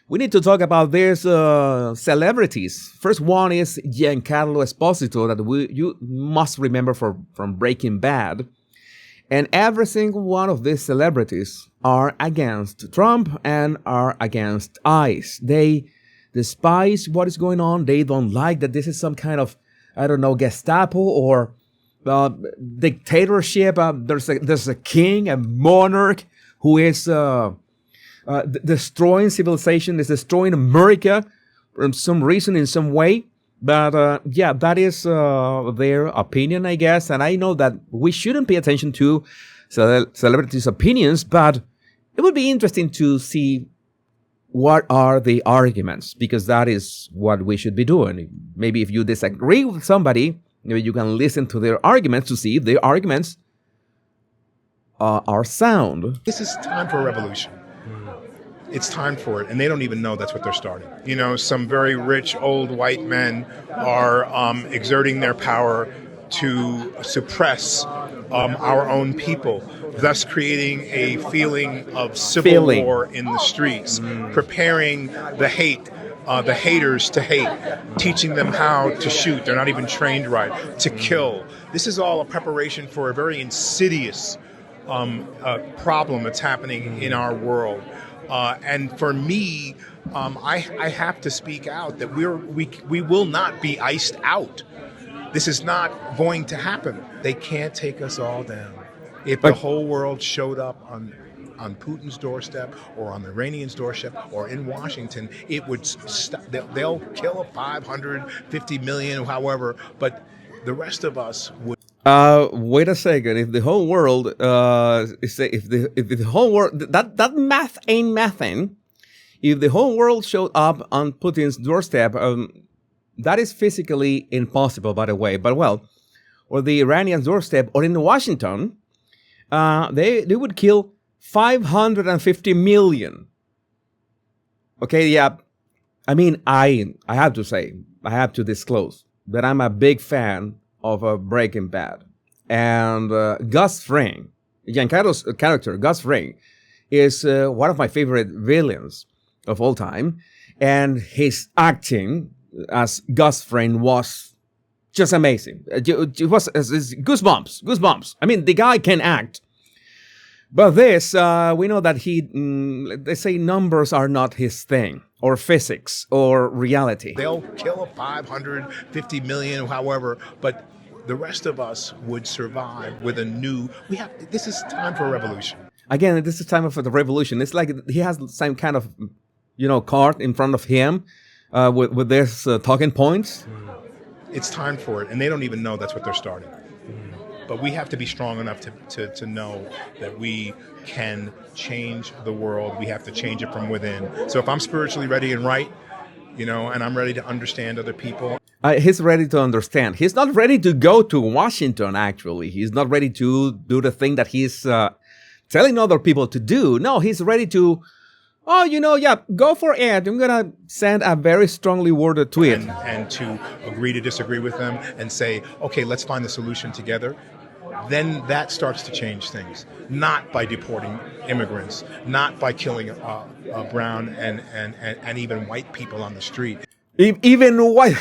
We need to talk about these celebrities. First one is Giancarlo Esposito that you must remember from Breaking Bad. And every single one of these celebrities are against Trump and are against ICE. They despise what is going on. They don't like that this is some kind of, I don't know, Gestapo or dictatorship. There's a king, a monarch who is destroying civilization, is destroying America for some reason, in some way. But yeah, that is their opinion, I guess. And I know that we shouldn't pay attention to celebrities' opinions, but it would be interesting to see what are the arguments, because that is what we should be doing. Maybe if you disagree with somebody, maybe you can listen to their arguments to see if their arguments are sound. This is time for a revolution. It's time for it, and they don't even know that's what they're starting. You know, some very rich old white men are exerting their power to suppress our own people, thus creating a feeling of civil war in the streets, preparing the haters to hate, teaching them how to shoot. They're not even trained right, to kill. This is all a preparation for a very insidious problem that's happening in our world. And for me, I have to speak out that we will not be iced out. This is not going to happen. They can't take us all down. If the whole world showed up on Putin's doorstep or on the Iranians' doorstep or in Washington, it would they'll kill 550 million, however, but the rest of us would. Wait a second. If the whole world, if the whole world, that math ain't mathing. If the whole world showed up on Putin's doorstep, that is physically impossible, by the way. But well, or the Iranians' doorstep, or in Washington, they would kill 550 million. Okay, yeah. I mean, I have to say, I have to disclose that I'm a big fan of Breaking Bad. And Gus Fring, Giancarlo's character, Gus Fring, is one of my favorite villains of all time. And his acting as Gus Fring was just amazing. It was goosebumps. I mean, the guy can act. But this, we know that they say numbers are not his thing, or physics, or reality. They'll kill 550 million, however, but the rest of us would survive with a new. This is time for a revolution. Again, this is time for the revolution. It's like he has the same kind of, card in front of him with this talking points. It's time for it, and they don't even know that's what they're starting. But we have to be strong enough to know that we can change the world. We have to change it from within. So if I'm spiritually ready and right, and I'm ready to understand other people. He's ready to understand. He's not ready to go to Washington, actually. He's not ready to do the thing that he's telling other people to do. No, he's ready to, go for it. I'm going to send a very strongly worded tweet. And to agree to disagree with them and say, okay, let's find the solution together. Then that starts to change things. Not by deporting immigrants, not by killing brown and even white people on the street. Even white...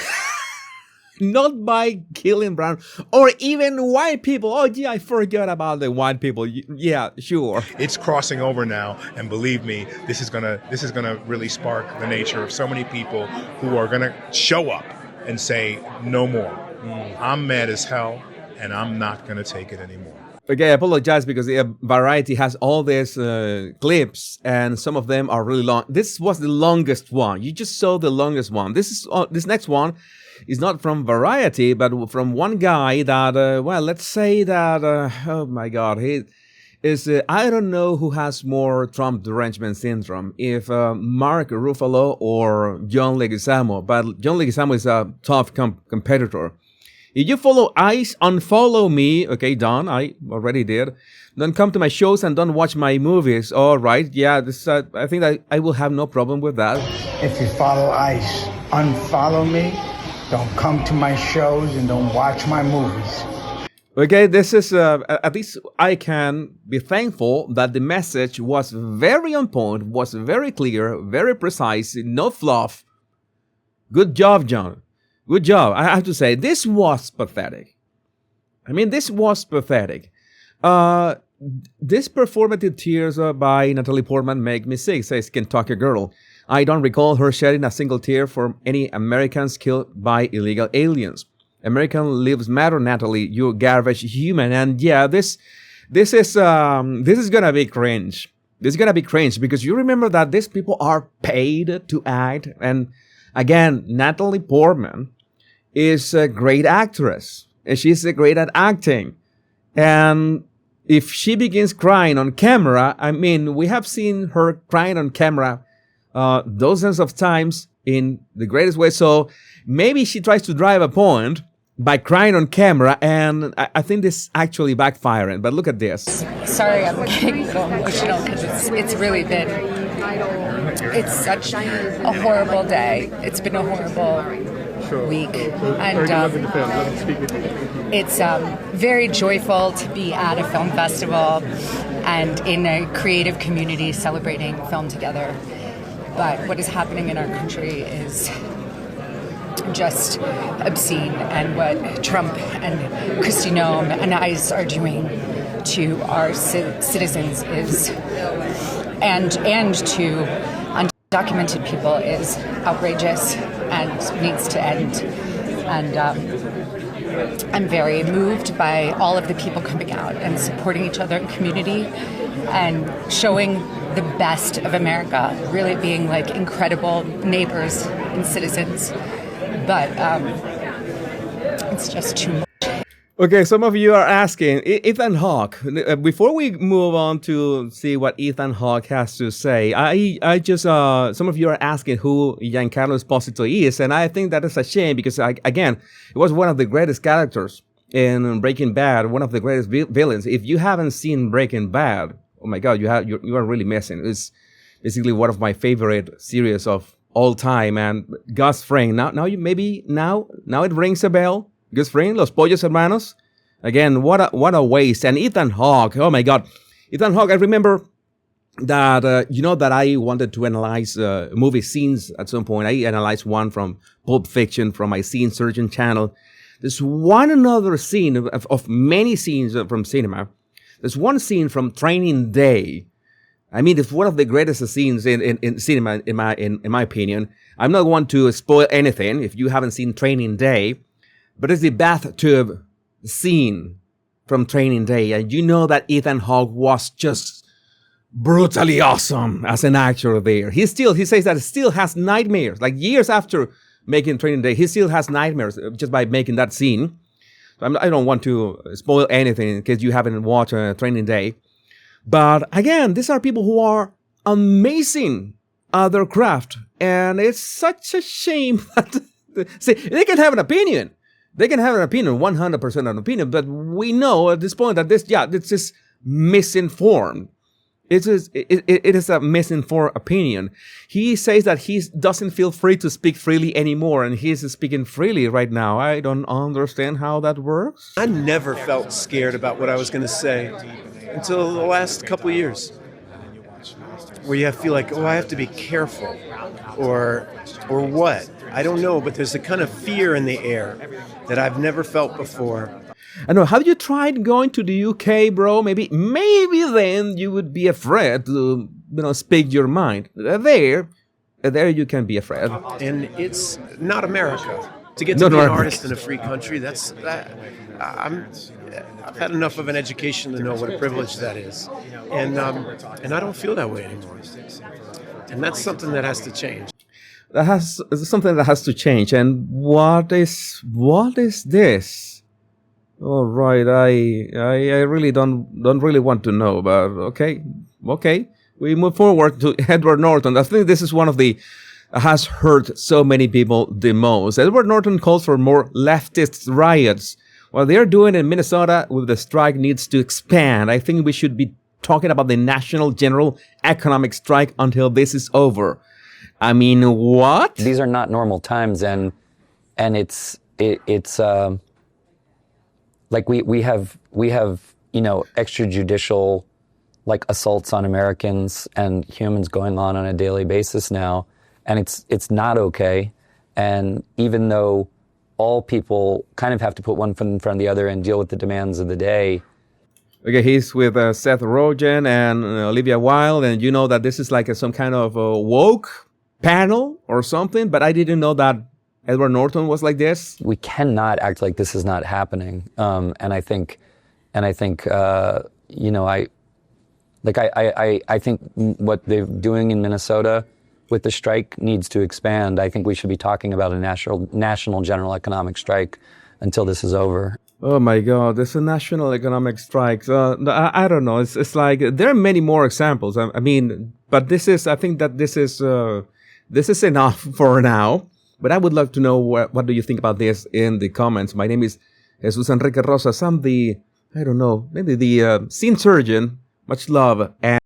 Not by killing brown or even white people. Oh, yeah, I forgot about the white people. Yeah, sure. It's crossing over now, and believe me, this is gonna really spark the nature of so many people who are gonna show up and say, no more. I'm mad as hell, and I'm not gonna take it anymore. Okay, I apologize because Variety has all these clips, and some of them are really long. This was the longest one. You just saw the longest one. This next one is not from Variety, but from one guy that, let's say that, oh my God, he is, I don't know who has more Trump derangement syndrome, if Mark Ruffalo or John Leguizamo, but John Leguizamo is a tough competitor. If you follow ICE, unfollow me. Okay, done. I already did. Don't come to my shows and don't watch my movies. All right. Yeah, this, I think that I will have no problem with that. If you follow ICE, unfollow me. Don't come to my shows and don't watch my movies. Okay, this is at least I can be thankful that the message was very on point, was very clear, very precise, no fluff. Good job, John. Good job. I have to say, this was pathetic. I mean, this was pathetic. This performative tears by Natalie Portman make me sick, says Kentucky Girl. I don't recall her shedding a single tear for any Americans killed by illegal aliens. American lives matter, Natalie. You garbage human. And yeah, this is gonna be cringe. This is gonna be cringe because you remember that these people are paid to act. And again, Natalie Portman is a great actress. And she's great at acting. And if she begins crying on camera, I mean, we have seen her crying on camera dozens of times in the greatest way. So maybe she tries to drive a point by crying on camera, and I think this actually backfiring. But look at this. Sorry, I'm getting a little emotional because it's really been, it's such a horrible day. It's been a horrible week, and it's very joyful to be at a film festival and in a creative community celebrating film together. But what is happening in our country is just obscene, and what Trump and Kristi Noem and ICE are doing to our citizens is, and to undocumented people is outrageous and needs to end. And I'm very moved by all of the people coming out and supporting each other in community and showing the best of America, really being like incredible neighbors and citizens. But it's just too much. Okay, some of you are asking, Ethan Hawke, before we move on to see what Ethan Hawke has to say, I just, some of you are asking who Giancarlo Esposito is, and I think that is a shame because, again, it was one of the greatest characters in Breaking Bad, one of the greatest villains. If you haven't seen Breaking Bad, oh my God, you are really missing. It's basically one of my favorite series of all time. And Gus Fring, now it rings a bell. Gus Fring, Los Pollos Hermanos. Again, what a waste. And Ethan Hawke, oh my God, Ethan Hawke. I remember that that I wanted to analyze movie scenes at some point. I analyzed one from Pulp Fiction from my Scene Surgeon channel. There's one another scene of many scenes from cinema. There's one scene from Training Day. I mean, it's one of the greatest scenes in cinema, in my opinion. I'm not going to spoil anything if you haven't seen Training Day, but it's the bathtub scene from Training Day, and you know that Ethan Hawke was just brutally awesome as an actor there. He says that he still has nightmares, like years after making Training Day, he still has nightmares just by making that scene. So I don't want to spoil anything in case you haven't watched Training Day. But again, these are people who are amazing at their craft. And it's such a shame that, see, they can have an opinion. They can have an opinion, 100% an opinion. But we know at this point that this is misinformed. It is a misinformed opinion. He says that he doesn't feel free to speak freely anymore, and he's speaking freely right now. I don't understand how that works. I never felt scared about what I was going to say until the last couple of years, where you feel like, oh, I have to be careful, or what? I don't know, but there's a kind of fear in the air that I've never felt before. I know. Have you tried going to the UK, bro? Maybe then you would be afraid to, speak your mind. There you can be afraid. And it's not America. To get to be an artist in a free country, I've had enough of an education to know what a privilege that is, and I don't feel that way anymore. And that's something that has to change. Something that has to change. And what is this? All right, I really don't really want to know, but okay. We move forward to Edward Norton. I think this is one of the has hurt so many people the most. Edward Norton calls for more leftist riots. What they're doing in Minnesota with the strike needs to expand. I think we should be talking about the National General Economic Strike until this is over. I mean, what? These are not normal times, and it's like we have extrajudicial like assaults on Americans and humans going on a daily basis now, and it's not okay. And even though all people kind of have to put one foot in front of the other and deal with the demands of the day. Okay, he's with Seth Rogen and Olivia Wilde, and you know that this is like some kind of woke panel or something, but I didn't know that Edward Norton was like this. We cannot act like this is not happening, and I think, I think what they're doing in Minnesota with the strike needs to expand. I think we should be talking about a national general economic strike until this is over. Oh my God, there's a national economic strike. I don't know. It's like there are many more examples. I mean, but I think that this is enough for now. But I would love to know what do you think about this in the comments. My name is Jesus Enrique Rosas. I'm maybe the scene surgeon. Much love and